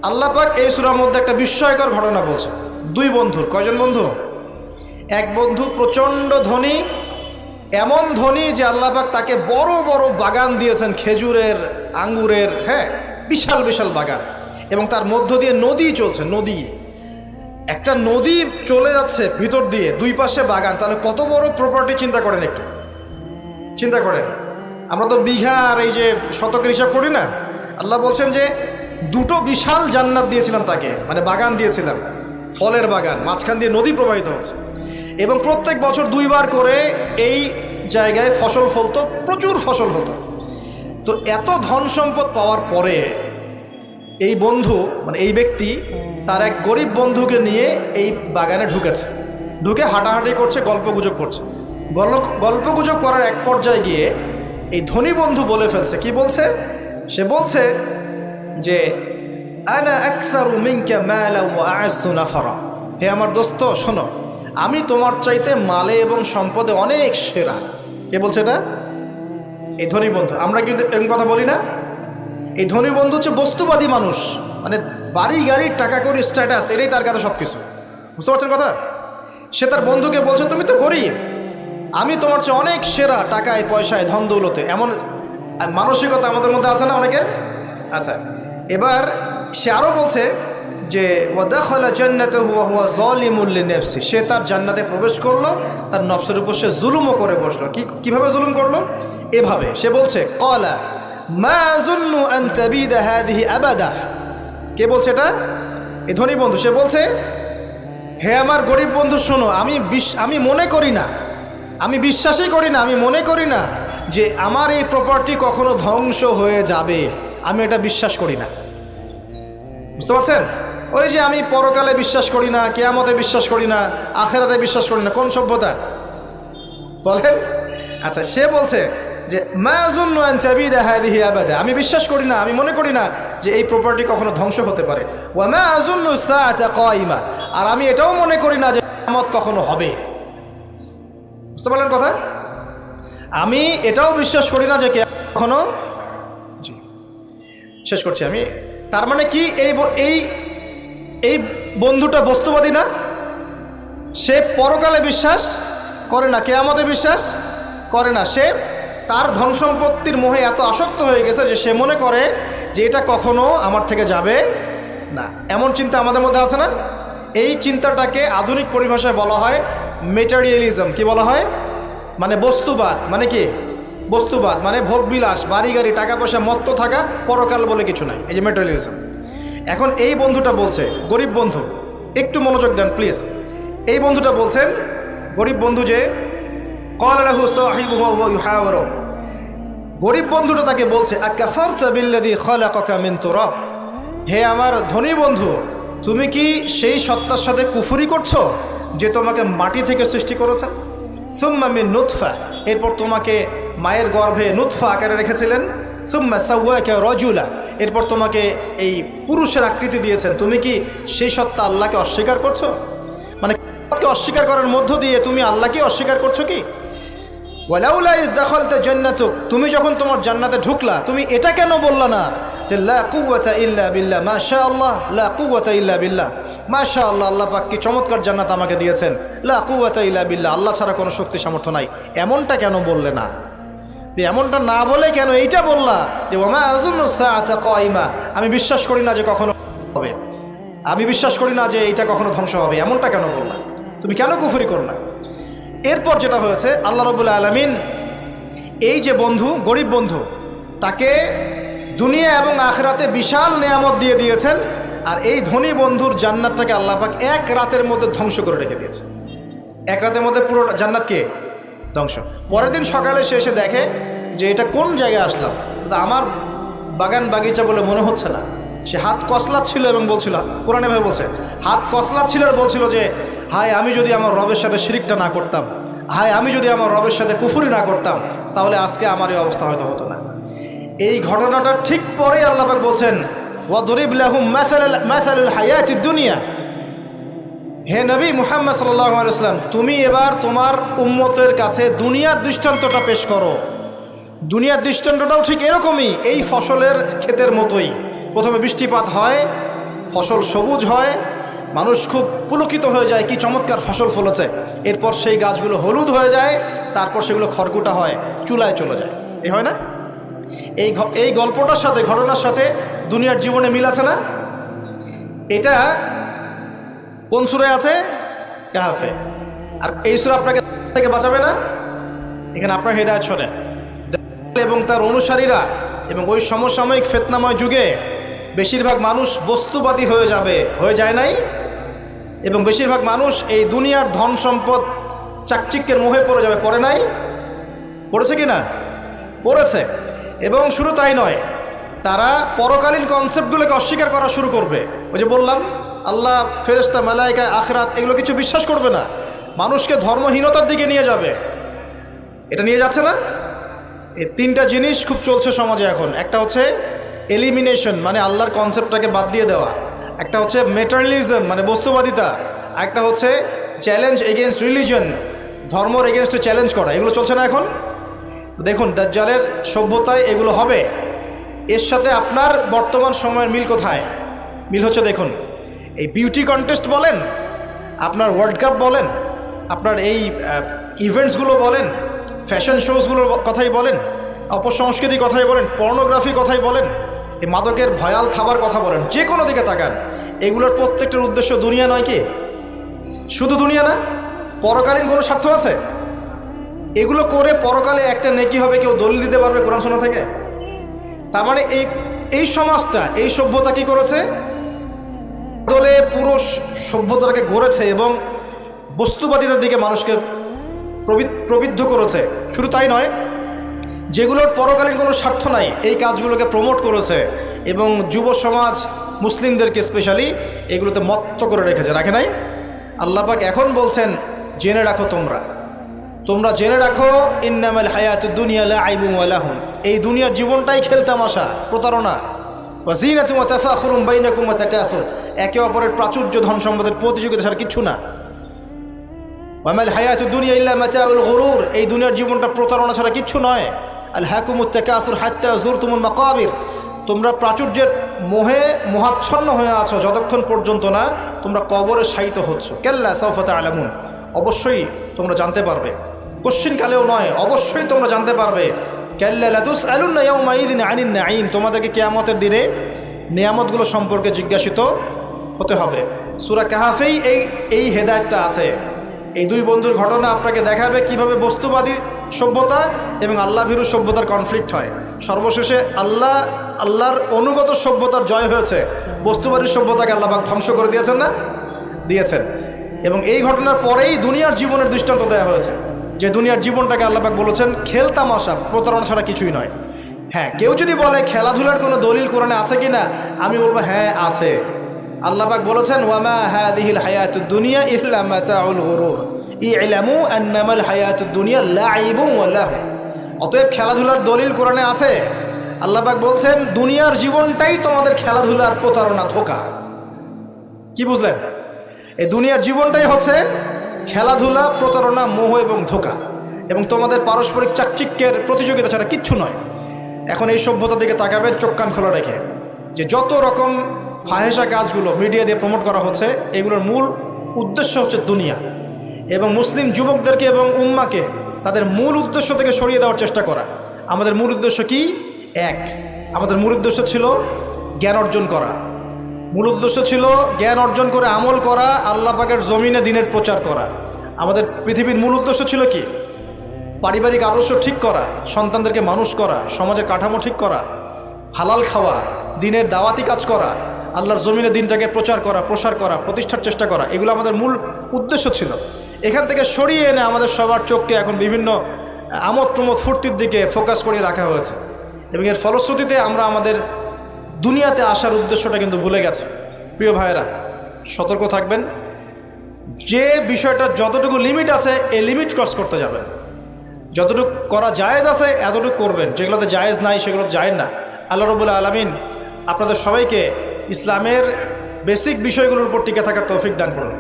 আল্লাহ পাক এই সূরার মধ্যে একটা বিস্ময়কর ঘটনা বলছে। 2 বন্ধুর। কয়জন বন্ধু? এক বন্ধু প্রচণ্ড ধনী, এমন ধনী যে আল্লাহ পাক তাকে বড় বড় বাগান দিয়েছেন, খেজুরের, আঙ্গুরের, হ্যাঁ, বিশাল বিশাল বাগান। এবং তার মধ্য দিয়ে নদী চলছে, নদী, একটা নদী চলে যাচ্ছে ভিতর দিয়ে, 2 পাশে বাগান। তাহলে কত বড় প্রপার্টি চিন্তা করেন, একটু চিন্তা করেন। আমরা তো বিঘা আর এই যে শতকের হিসাব করি না। আল্লাহ বলছেন যে 2টো বিশাল জান্নাত দিয়েছিলাম তাকে, মানে বাগান দিয়েছিলাম, ফলের বাগান, মাঝখান দিয়ে নদী প্রবাহিত হচ্ছে। এবং প্রত্যেক বছর 2 বার করে এই জায়গায় ফসল ফলতো, প্রচুর ফসল হতো। তো এত ধন সম্পদ পাওয়ার পরে এই বন্ধু, মানে এই ব্যক্তি, তার এক গরিব বন্ধুকে নিয়ে এই বাগানে ঢুকেছে। ঢুকে হাঁটাহাঁটি করছে, গল্পগুজব করছে। গল্পগুজব করার এক পর্যায়ে গিয়ে এই ধনী বন্ধু বলে ফেলছে। কি বলছে? সে বলছে যে আনা আকসারু মিনকা মালা ওয়া আ'আসু নাফারা। হে আমার দোস্ত শোনো, আমি তোমার চাইতে মালে এবং সম্পদে অনেক সেরা। কে বলছে এটা? এই ধনী বন্ধু। আমরা কিন্তু এরকম কথা বলি না। এই ধনী বন্ধু হচ্ছে বস্তুবাদী মানুষ, মানে বাড়ি গাড়ি, টাকা কড়ি, স্ট্যাটাস, এটাই তার কাছে সব কিছু। বুঝতে পারছেন কথা? সে তার বন্ধুকে বলছে তুমি তো গরিব, আমি তোমার চেয়ে অনেক সেরা টাকায় পয়সায় ধন দৌলতে, এমন মানসিকতা আমাদের মধ্যে আছে না অনেকের? আচ্ছা, এবার সে আরও বলছে যে ওয়াদাখালা জান্নাতাহু ওয়া হুয়া যালিমুল লিনাফসি, সে তার জান্নাতে প্রবেশ করলো, তার নফসের উপর সে জুলুমও করে বসলো। কিভাবে জুলুম করলো? এভাবে সে বলছে ক্বালা মা আযুন্নু আন তাবিদা হাযিহি আবাদা। কে বলছে এটা? এই ধনী বন্ধু। সে বলছে, হে আমার গরিব বন্ধু শোনো, আমি মনে করি না, আমি বিশ্বাসই করি না, আমি মনে করি না যে আমার এই প্রপার্টি কখনো ধ্বংস হয়ে যাবে। আমি এটা বিশ্বাস করি না। বুঝতে পারছেন? ওই যে আমি পরকালে বিশ্বাস করি না, কিয়ামতে বিশ্বাস করি না, আখেরাতে বিশ্বাস করি না, কোন সভ্যতা বলেন? আচ্ছা, সে বলছে যে মা আযুন্নু আন তাবিদা হাযিহি আবাদা, আমি বিশ্বাস করি না, আমি মনে করি না যে এই প্রপার্টি কখনো ধ্বংস হতে পারে। ওয়া মা আযুন্নু সাআতা কায়িমা, আর আমি এটাও মনে করি না যে কিয়ামত কখনো হবে। বুঝতে পারলেন কথা? আমি এটাও বিশ্বাস করি না যে কিয়ামত কখনো। জি, শেষ করছি আমি। তার মানে কি এই বন্ধুটা বস্তুবাদী না? সে পরকালে বিশ্বাস করে না, কিয়ামতে বিশ্বাস করে না। সে তার ধন সম্পত্তির মোহে এত আসক্ত হয়ে গেছে যে সে মনে করে যে এটা কখনো আমার থেকে যাবে না। এমন চিন্তা আমাদের মধ্যে আছে না? এই চিন্তাটাকে আধুনিক পরিভাষায় বলা হয় মেটেরিয়ালিজম। কি বলা হয়? মানে বস্তুবাদ। মানে কি বস্তুবাদ? মানে ভোগবিলাস, বাড়ি গাড়ি, টাকা পয়সা, মত্ত থাকা, পরকাল বলে কিছু নাই। এই যে মেটেরিয়ালিজম। এখন এই বন্ধুটা বলছে, গরিব বন্ধু, একটু মনোযোগ দেন প্লিজ। এই বন্ধুটা বলছেন, গরিব বন্ধু, যে ক্বালা লাহু সাহিবুহু ওয়া ইউহাওয়ারু, গরিব বন্ধুটা তাকে বলছে আকাফারতা বিল্লাযী খালাকাকা মিন তুরাব, হে আমার ধনী বন্ধু, তুমি কি সেই সত্তার সাথে কুফরি করছো যে তোমাকে মাটি থেকে সৃষ্টি করেছেন? সুম্মা মিন নুতফা, এরপর তোমাকে মায়ের গর্ভে নুতফা আকারে রেখেছিলেন। সুম্মা সাওয়াকা রাজুলা, এরপর তোমাকে এই পুরুষের আকৃতি দিয়েছেন। তুমি কি সেই সত্তা আল্লাহকে অস্বীকার করছো? মানে অস্বীকার করার মধ্য দিয়ে তুমি আল্লাহকে অস্বীকার করছো কি? ওয়ালাউলা ইয দাখালতা জান্নাতুক, তুমি যখন তোমার জান্নাতে ঢুকলা তুমি এটা কেন বললা না যে লা কুওয়াতা ইল্লা বিল্লাহ, মাশাআল্লাহ, লা কুওয়াতা ইল্লা বিল্লাহ, মাশাআল্লাহ, আল্লাহ পাক কি চমৎকার জান্নাত আমাকে দিয়েছেন, লা কুওয়াতা ইল্লা বিল্লাহ, আল্লাহ ছাড়া কোনো শক্তি সামর্থ্য নাই। এমনটা কেন বললে না? এমনটা না বলে কেন এইটা বললা যে ওমা আযুন্নু সাআতা কায়িমা, আমি বিশ্বাস করি না যে কখনো হবে, আমি বিশ্বাস করি না যে এটা কখনো ধ্বংস হবে, এমনটা কেন বললা? তুমি কেন কুফরি করলা? এরপর যেটা হয়েছে, আল্লাহ রাব্বুল আলামিন এই যে বন্ধু, গরিব বন্ধু, তাকে দুনিয়া এবং আখিরাতে বিশাল নেয়ামত দিয়ে দিয়েছেন। আর এই ধনী বন্ধুর জান্নাতটাকে আল্লাহ পাক এক রাতের মধ্যে ধ্বংস করে রেখে দিয়েছে। এক রাতের মধ্যে পুরো জান্নাতকে ধ্বংস। পরের দিন সকালে সে এসে দেখে যে এটা কোন জায়গায় আসলাম, আমার বাগান বাগিচা বলে মনে হচ্ছে না। সে হাত কসলাচ্ছিল এবং বলছিল, কোরআনে ভাবে বলছে, হাত কসলাচ্ছিল আর বলছিল যে হায় আমি যদি আমার রবের সাথে শিরিকটা না করতাম, হায় আমি যদি আমার রবের সাথে কুফরি না করতাম, তাহলে আজকে আমার এই অবস্থা হয়তো হতো না। এই ঘটনাটা ঠিক পরেই আল্লাহ পাক বলছেন ওয়াদরিব লাহুম মাসালুল হায়াতিদ দুনিয়া, হে নবী মুহাম্মদ সাল্লাল্লাহু আলাইহি ওয়াসাল্লাম, তুমি এবার তোমার উম্মতের কাছে দুনিয়ার দৃষ্টান্তটা পেশ করো। দুনিয়ার দৃষ্টান্তটাও ঠিক এরকমই, এই ফসলের ক্ষেতের মতোই। প্রথমে বৃষ্টিপাত হয়, ফসল সবুজ হয়, মানুষ খুব পুলকিত হয়ে যায়, কি চমৎকার ফসল ফলেছে। এরপর সেই গাছগুলো হলুদ হয়ে যায়, তারপর সেগুলো খড়কুটা হয়, চুলায় চলে যায়। এই হয় না? এই গল্পটার সাথে, ঘটনার সাথে দুনিয়ার জীবনে মিল আছে না? এটা কোন সূরায় আছে? কাহফে। আর এই সূরা আপনাকে থেকে বাঁচাবে না? এখানে আপনার হেদায়েত শোনেন। এবং তার অনুসারীরা এবং ওই সমসাময়িক ফিতনাময় যুগে বেশিরভাগ মানুষ বস্তুবাদী হয়ে যাবে, হয়ে যায় নাই? এবং বেশিরভাগ মানুষ এই দুনিয়ার ধন সম্পদ চাকচিক্যের মোহে পড়ে যাবে, পড়ে নাই? পড়েছে কি না? পড়েছে। এবং শুধু তাই নয়, তারা পরকালীন কনসেপ্টগুলোকে অস্বীকার করা শুরু করবে। ওই যে বললাম, আল্লাহ, ফেরেশতা, মালায়েকা, আখিরাত, এগুলো কিছু বিশ্বাস করবে না। মানুষকে ধর্মহীনতার দিকে নিয়ে যাবে। এটা নিয়ে যাচ্ছে না? এই তিনটা জিনিস খুব চলছে সমাজে এখন। একটা হচ্ছে এলিমিনেশন, মানে আল্লাহর কনসেপ্টটাকে বাদ দিয়ে দেওয়া। একটা হচ্ছে মেটারিয়ালিজম, মানে বস্তুবাদিতা। একটা হচ্ছে চ্যালেঞ্জ এগেনস্ট রিলিজন, ধর্মর এগেনস্টে চ্যালেঞ্জ করা। এগুলো চলছে না এখন? দেখুন, দাজ্জালের সভ্যতায় এগুলো হবে। এর সাথে আপনার বর্তমান সময়ের মিল কোথায়? মিল হচ্ছে, দেখুন, এই বিউটি কন্টেস্ট বলেন, আপনার ওয়ার্ল্ড কাপ বলেন, আপনার এই ইভেন্টসগুলো বলেন, ফ্যাশন শোজগুলোর কথাই বলেন, অপসংস্কৃতির কথাই বলেন, পর্নোগ্রাফির কথাই বলেন, এই মাদকের ভয়াল খাবার কথা বলেন, যে কোনো দিকে তাকান, এগুলোর প্রত্যেকটার উদ্দেশ্য দুনিয়া নয় কি? শুধু দুনিয়া না, পরকালীন কোনো স্বার্থ আছে? এগুলো করে পরকালে একটা নেকি হবে, কেউ দলিল দিতে পারবে কোরআন শোনা থেকে? তার মানে এই সমাজটা, এই সভ্যতা কি করেছে? দলে পুরো সভ্যতাকে গড়েছে এবং বস্তুবাদিতার দিকে মানুষকে প্রবৃদ্ধ করেছে। শুধু তাই নয়, যেগুলোর পরকালীন কোনো স্বার্থ নাই এই কাজগুলোকে প্রমোট করেছে এবং যুব সমাজ, মুসলিমদেরকে স্পেশালি এগুলোতে মত্ত করে রেখেছে, রাখে নাই? আল্লাহ পাক এখন বলছেন, জেনে রাখো, তোমরা জেনে রাখো, ইন্নামাল হায়াতুদ দুনিয়া লাইবুন ওয়া লাহুন, এই দুনিয়ার জীবনটাই খেলতামাশা, প্রতারণা, ওয়া যিনাতুন ওয়া তাফাখুরুন বাইনাকুম ওয়া তাকাসুর, একে অপরের প্রাচুর্য, ধন সম্পদের প্রতিযোগিতা ছাড়া কিচ্ছু না। ওয়া মাল হায়াতুদ দুনিয়া ইল্লা মাতাউল গুরুর, এই দুনিয়ার জীবনটা প্রতারণা ছাড়া কিচ্ছু নয়। আলহাকুমুত তাকাসুর হাত্তা যুরতুমুল মাকাবির, তোমরা প্রাচুর্যের মোহে মোহাচ্ছন্ন হয়ে আছো যতক্ষণ পর্যন্ত না তোমরা কবরে শায়িত হচ্ছ। কাল্লা সাউফা তা'লামুন, অবশ্যই তোমরা জানতে পারবে, কোশ্চিনকালেও নয়, অবশ্যই তোমরা জানতে পারবে। কাল্লা লাতুসআলুন্না ইয়াওমাইযিন আনিন নাঈম, তোমাদেরকে কিয়ামতের দিনে নিয়ামতগুলো সম্পর্কে জিজ্ঞাসিত হতে হবে। সূরা কাহাফেই এই হেদায়েতটা আছে। এই দুই বন্ধুর ঘটনা আপনাকে দেখাবে কিভাবে বস্তুবাদী সভ্যতা এবং আল্লাহ ভীরু সভ্যতার কনফ্লিক্ট হয়। সর্বশেষে আল্লাহর অনুগত সভ্যতার জয় হয়েছে, বস্তুবাদী সভ্যতাকে আল্লাহ পাক ধ্বংস করে দিয়েছেন না? দিয়েছেন। এবং এই ঘটনার পরেই দুনিয়ার জীবনের দৃষ্টান্ত দেওয়া হয়েছে, যে দুনিয়ার জীবনটাকে আল্লাহ পাক বলেছেন খেলতামাশা, প্রতারণা ছাড়া কিছুই নয়। হ্যাঁ, কেউ যদি বলে খেলাধুলার কোনো দলিল কোরআনে আছে কি না, আমি বলবো হ্যাঁ আছে। আল্লাহ পাক বলেছেন, ওয়ামা হাদিহিল হায়াতুদ দুনিয়া ইল্লা মাতাউল গুরুর ইলামু আন্নামাল হায়াতুদ দুনিয়া লাইবুন ওয়া লাহু। অতএব খেলাধুলার দলিল কোরআনে আছে। আল্লাহ পাক বলছেন দুনিয়ার জীবনটাই তোমাদের খেলাধুলার প্রতারণা, ধোঁকা। কি বুঝলেন? এই দুনিয়ার জীবনটাই হচ্ছে খেলাধুলা, প্রতারণা, মোহ এবং ধোঁকা, এবং তোমাদের পারস্পরিক চাকচিক্যের প্রতিযোগিতা ছাড়া কিচ্ছু নয়। এখন এই সভ্যতার দিকে তাকাবেন চোখ কান খোলা রেখে, যে যত রকম ফাহেসা কাজগুলো মিডিয়া দিয়ে প্রমোট করা হচ্ছে, এগুলোর মূল উদ্দেশ্য হচ্ছে দুনিয়া, এবং মুসলিম যুবকদেরকে এবং উম্মাকে তাদের মূল উদ্দেশ্য থেকে সরিয়ে দেওয়ার চেষ্টা করা। আমাদের মূল উদ্দেশ্য কি? আমাদের মূল উদ্দেশ্য ছিল জ্ঞান অর্জন করা। মূল উদ্দেশ্য ছিল জ্ঞান অর্জন করে আমল করা, আল্লাহ পাকের জমিনে দ্বীনের প্রচার করা। আমাদের পৃথিবীর মূল উদ্দেশ্য ছিল কি? পারিবারিক আদর্শ ঠিক করা, সন্তানদেরকে মানুষ করা, সমাজের কাঠামো ঠিক করা, হালাল খাওয়া, দ্বীনের দাওয়াতি কাজ করা, আল্লাহর জমিনে দ্বীনটাকে প্রচার করা, প্রসার করা, প্রতিষ্ঠার চেষ্টা করা, এগুলো আমাদের মূল উদ্দেশ্য ছিল। এখান থেকে সরিয়ে এনে আমাদের সবার চোখকে এখন বিভিন্ন আমোদ প্রমোদ ফুর্তির দিকে ফোকাস করে রাখা হয়েছে, এবং এর ফলশ্রুতিতে আমরা আমাদের দুনিয়াতে আসার উদ্দেশ্যটা কিন্তু ভুলে গেছি। প্রিয় ভাইয়েরা, সতর্ক থাকবেন, যে বিষয়টা যতটুকু লিমিট আছে এই লিমিট ক্রস করতে যাবেন। যতটুকু করা জায়েজ আছে এতটুকু করবেন, যেগুলোতে জায়েজ নাই সেগুলোতে যায় না। আল্লাহ রাব্বুল আলামিন আপনাদের সবাইকে ইসলামের বেসিক বিষয়গুলোর উপর টিকে থাকার তৌফিক দান করুন।